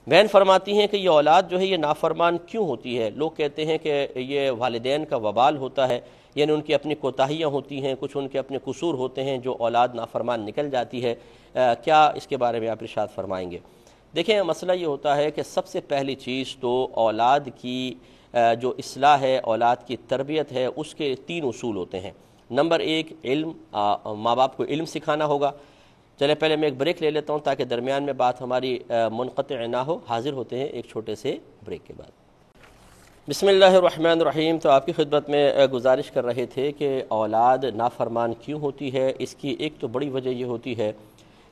بہن فرماتی ہیں کہ یہ اولاد جو ہے یہ نافرمان کیوں ہوتی ہے؟ لوگ کہتے ہیں کہ یہ والدین کا وبال ہوتا ہے، یعنی ان کی اپنی کوتاہیاں ہوتی ہیں، کچھ ان کے اپنے قصور ہوتے ہیں جو اولاد نافرمان نکل جاتی ہے۔ کیا اس کے بارے میں آپ ارشاد فرمائیں گے؟ دیکھیں، مسئلہ یہ ہوتا ہے کہ سب سے پہلی چیز تو اولاد کی جو اصلاح ہے، اولاد کی تربیت ہے، اس کے 3 اصول ہوتے ہیں۔ نمبر 1 علم، ماں باپ کو علم سکھانا ہوگا۔ چلے پہلے میں ایک بریک لے لیتا ہوں تاکہ درمیان میں بات ہماری منقطع نہ ہو۔ حاضر ہوتے ہیں ایک چھوٹے سے بریک کے بعد۔ بسم اللہ الرحمن الرحیم۔ تو آپ کی خدمت میں گزارش کر رہے تھے کہ اولاد نافرمان کیوں ہوتی ہے۔ اس کی ایک تو بڑی وجہ یہ ہوتی ہے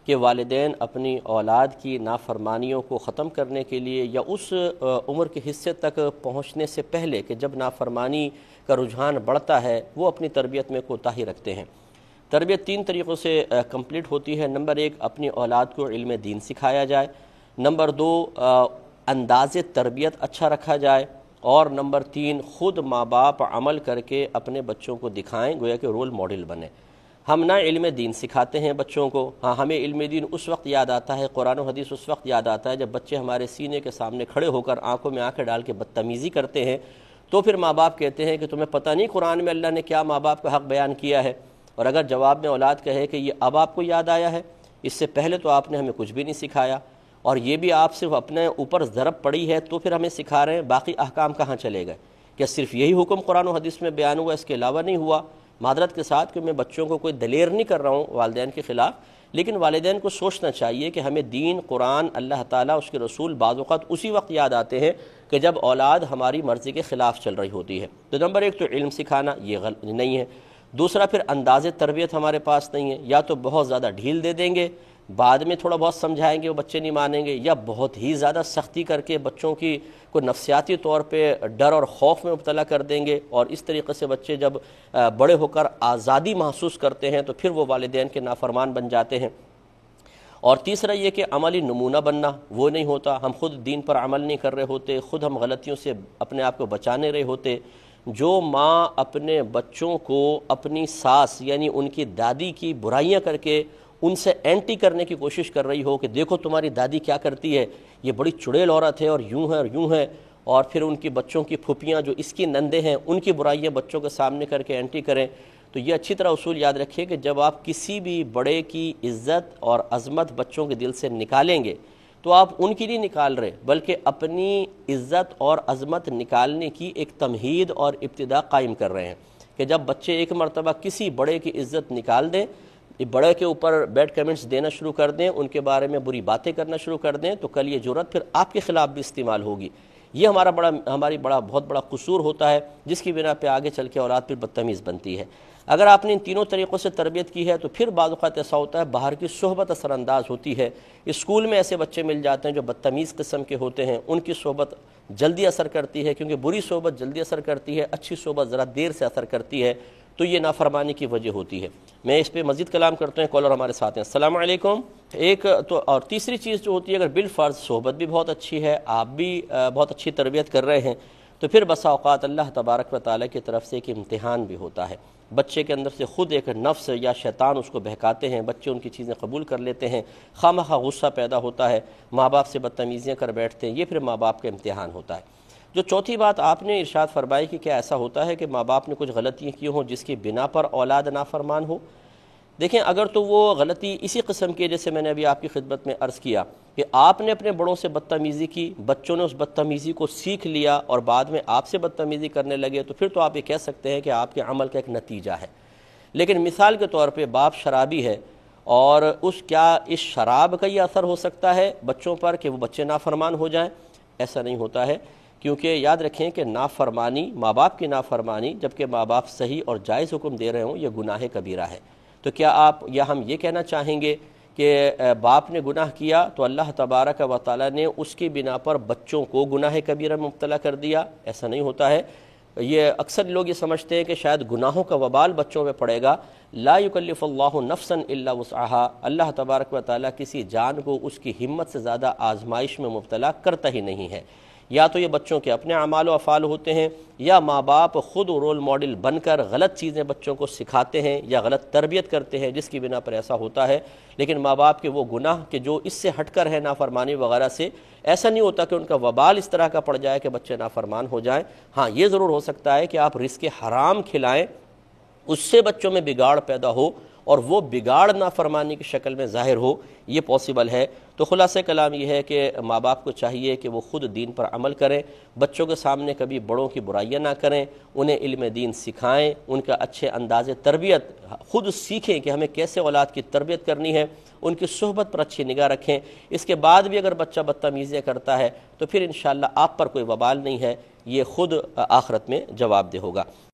کہ والدین اپنی اولاد کی نافرمانیوں کو ختم کرنے کے لیے یا اس عمر کے حصے تک پہنچنے سے پہلے کہ جب نافرمانی کا رجحان بڑھتا ہے، وہ اپنی تربیت میں کوتاہی رکھتے ہیں۔ تربیت 3 طریقوں سے کمپلیٹ ہوتی ہے۔ نمبر 1 اپنی اولاد کو علم دین سکھایا جائے۔ نمبر 2 انداز تربیت اچھا رکھا جائے۔ اور نمبر 3 خود ماں باپ عمل کر کے اپنے بچوں کو دکھائیں، گویا کہ رول ماڈل بنے۔ ہم نہ علم دین سکھاتے ہیں بچوں کو، ہاں ہمیں علم دین اس وقت یاد آتا ہے، قرآن و حدیث اس وقت یاد آتا ہے جب بچے ہمارے سینے کے سامنے کھڑے ہو کر آنکھوں میں آنکھیں ڈال کے بدتمیزی کرتے ہیں، تو پھر ماں باپ کہتے ہیں کہ تمہیں پتہ نہیں قرآن میں اللہ نے کیا ماں باپ کا حق بیان کیا ہے۔ اور اگر جواب میں اولاد کہے کہ یہ اب آپ کو یاد آیا ہے، اس سے پہلے تو آپ نے ہمیں کچھ بھی نہیں سکھایا، اور یہ بھی آپ صرف اپنے اوپر ضرب پڑی ہے تو پھر ہمیں سکھا رہے ہیں، باقی احکام کہاں چلے گئے؟ کیا صرف یہی حکم قرآن و حدیث میں بیان ہوا، اس کے علاوہ نہیں ہوا؟ معذرت کے ساتھ کہ میں بچوں کو کوئی دلیر نہیں کر رہا ہوں والدین کے خلاف، لیکن والدین کو سوچنا چاہیے کہ ہمیں دین، قرآن، اللہ تعالیٰ، اس کے رسول بعض اوقات اسی وقت یاد آتے ہیں کہ جب اولاد ہماری مرضی کے خلاف چل رہی ہوتی ہے۔ تو نمبر 1 تو علم سکھانا، یہ غلط نہیں ہے۔ دوسرا پھر انداز تربیت ہمارے پاس نہیں ہے، یا تو بہت زیادہ ڈھیل دے دیں گے، بعد میں تھوڑا بہت سمجھائیں گے وہ بچے نہیں مانیں گے، یا بہت ہی زیادہ سختی کر کے بچوں کی کو نفسیاتی طور پہ ڈر اور خوف میں مبتلا کر دیں گے، اور اس طریقے سے بچے جب بڑے ہو کر آزادی محسوس کرتے ہیں تو پھر وہ والدین کے نافرمان بن جاتے ہیں۔ اور تیسرا یہ کہ عملی نمونہ بننا وہ نہیں ہوتا، ہم خود دین پر عمل نہیں کر رہے ہوتے، خود ہم غلطیوں سے اپنے آپ کو بچا نہیں رہے ہوتے۔ جو ماں اپنے بچوں کو اپنی ساس یعنی ان کی دادی کی برائیاں کر کے ان سے اینٹی کرنے کی کوشش کر رہی ہو کہ دیکھو تمہاری دادی کیا کرتی ہے، یہ بڑی چڑیل عورت ہے اور یوں ہے اور یوں ہے، اور پھر ان کی بچوں کی پھوپھیاں جو اس کی نندے ہیں ان کی برائیاں بچوں کے سامنے کر کے اینٹی کریں، تو یہ اچھی طرح اصول یاد رکھیے کہ جب آپ کسی بھی بڑے کی عزت اور عظمت بچوں کے دل سے نکالیں گے تو آپ ان کی نہیں نکال رہے، بلکہ اپنی عزت اور عظمت نکالنے کی ایک تمہید اور ابتدا قائم کر رہے ہیں کہ جب بچے ایک مرتبہ کسی بڑے کی عزت نکال دیں، بڑے کے اوپر بیڈ کمنٹس دینا شروع کر دیں، ان کے بارے میں بری باتیں کرنا شروع کر دیں، تو کل یہ جرأت پھر آپ کے خلاف بھی استعمال ہوگی۔ یہ ہماری بہت بڑا قصور ہوتا ہے، جس کی بنا پہ آگے چل کے اولاد پھر بدتمیز بنتی ہے۔ اگر آپ نے ان تینوں طریقوں سے تربیت کی ہے تو پھر بعض اوقات ایسا ہوتا ہے باہر کی صحبت اثر انداز ہوتی ہے۔ اسکول میں ایسے بچے مل جاتے ہیں جو بدتمیز قسم کے ہوتے ہیں، ان کی صحبت جلدی اثر کرتی ہے، کیونکہ بری صحبت جلدی اثر کرتی ہے، اچھی صحبت ذرا دیر سے اثر کرتی ہے، تو یہ نافرمانی کی وجہ ہوتی ہے۔ میں اس پہ مزید کلام کرتا ہوں، کالر ہمارے ساتھ ہیں۔ السلام علیکم۔ ایک تو اور تیسری چیز جو ہوتی ہے، اگر بالفرض صحبت بھی بہت اچھی ہے، آپ بھی بہت اچھی تربیت کر رہے ہیں، تو پھر بسا اوقات اللہ تبارک و تعالیٰ کی طرف سے ایک امتحان بھی ہوتا ہے۔ بچے کے اندر سے خود ایک نفس یا شیطان اس کو بہکاتے ہیں، بچے ان کی چیزیں قبول کر لیتے ہیں، خواہ غصہ پیدا ہوتا ہے، ماں باپ سے بدتمیزیاں کر بیٹھتے ہیں، یہ پھر ماں باپ کا امتحان ہوتا ہے۔ جو چوتھی بات آپ نے ارشاد فرمائی کہ کیا ایسا ہوتا ہے کہ ماں باپ نے کچھ غلطیاں کی ہوں جس کی بنا پر اولاد نافرمان ہو؟ دیکھیں، اگر تو وہ غلطی اسی قسم کی جیسے میں نے ابھی آپ کی خدمت میں عرض کیا کہ آپ نے اپنے بڑوں سے بدتمیزی کی، بچوں نے اس بدتمیزی کو سیکھ لیا اور بعد میں آپ سے بدتمیزی کرنے لگے، تو پھر تو آپ یہ کہہ سکتے ہیں کہ آپ کے عمل کا ایک نتیجہ ہے۔ لیکن مثال کے طور پہ باپ شرابی ہے، اور اس شراب کا یہ اثر ہو سکتا ہے بچوں پر کہ وہ بچے نافرمان ہو جائیں؟ ایسا نہیں ہوتا ہے، کیونکہ یاد رکھیں کہ نافرمانی، ماں باپ کی نافرمانی، جبکہ ماں باپ صحیح اور جائز حکم دے رہے ہوں، یہ گناہ کبیرہ ہے۔ تو کیا ہم یہ کہنا چاہیں گے کہ باپ نے گناہ کیا تو اللہ تبارک و تعالیٰ نے اس کی بنا پر بچوں کو گناہ کبیرہ میں مبتلا کر دیا؟ ایسا نہیں ہوتا ہے۔ یہ اکثر لوگ یہ سمجھتے ہیں کہ شاید گناہوں کا وبال بچوں پہ پڑے گا۔ لا یکلف اللہ نفسا الا وسعها، اللہ تبارک و تعالیٰ کسی جان کو اس کی ہمت سے زیادہ آزمائش میں مبتلا کرتا ہی نہیں ہے۔ یا تو یہ بچوں کے اپنے اعمال و افعال ہوتے ہیں، یا ماں باپ خود رول ماڈل بن کر غلط چیزیں بچوں کو سکھاتے ہیں یا غلط تربیت کرتے ہیں، جس کی بنا پر ایسا ہوتا ہے۔ لیکن ماں باپ کے وہ گناہ کہ جو اس سے ہٹ کر ہے نافرمانی وغیرہ سے، ایسا نہیں ہوتا کہ ان کا وبال اس طرح کا پڑ جائے کہ بچے نافرمان ہو جائیں۔ ہاں یہ ضرور ہو سکتا ہے کہ آپ رزق حرام کھلائیں، اس سے بچوں میں بگاڑ پیدا ہو اور وہ بگاڑ نافرمانی کی شکل میں ظاہر ہو، یہ پاسبل ہے۔ تو خلاصہ کلام یہ ہے کہ ماں باپ کو چاہیے کہ وہ خود دین پر عمل کریں، بچوں کے سامنے کبھی بڑوں کی برائیاں نہ کریں، انہیں علم دین سکھائیں، ان کا اچھے انداز تربیت خود سیکھیں کہ ہمیں کیسے اولاد کی تربیت کرنی ہے، ان کی صحبت پر اچھی نگاہ رکھیں۔ اس کے بعد بھی اگر بچہ بدتمیزیاں کرتا ہے تو پھر انشاءاللہ آپ پر کوئی وبال نہیں ہے، یہ خود آخرت میں جواب دہ ہوگا۔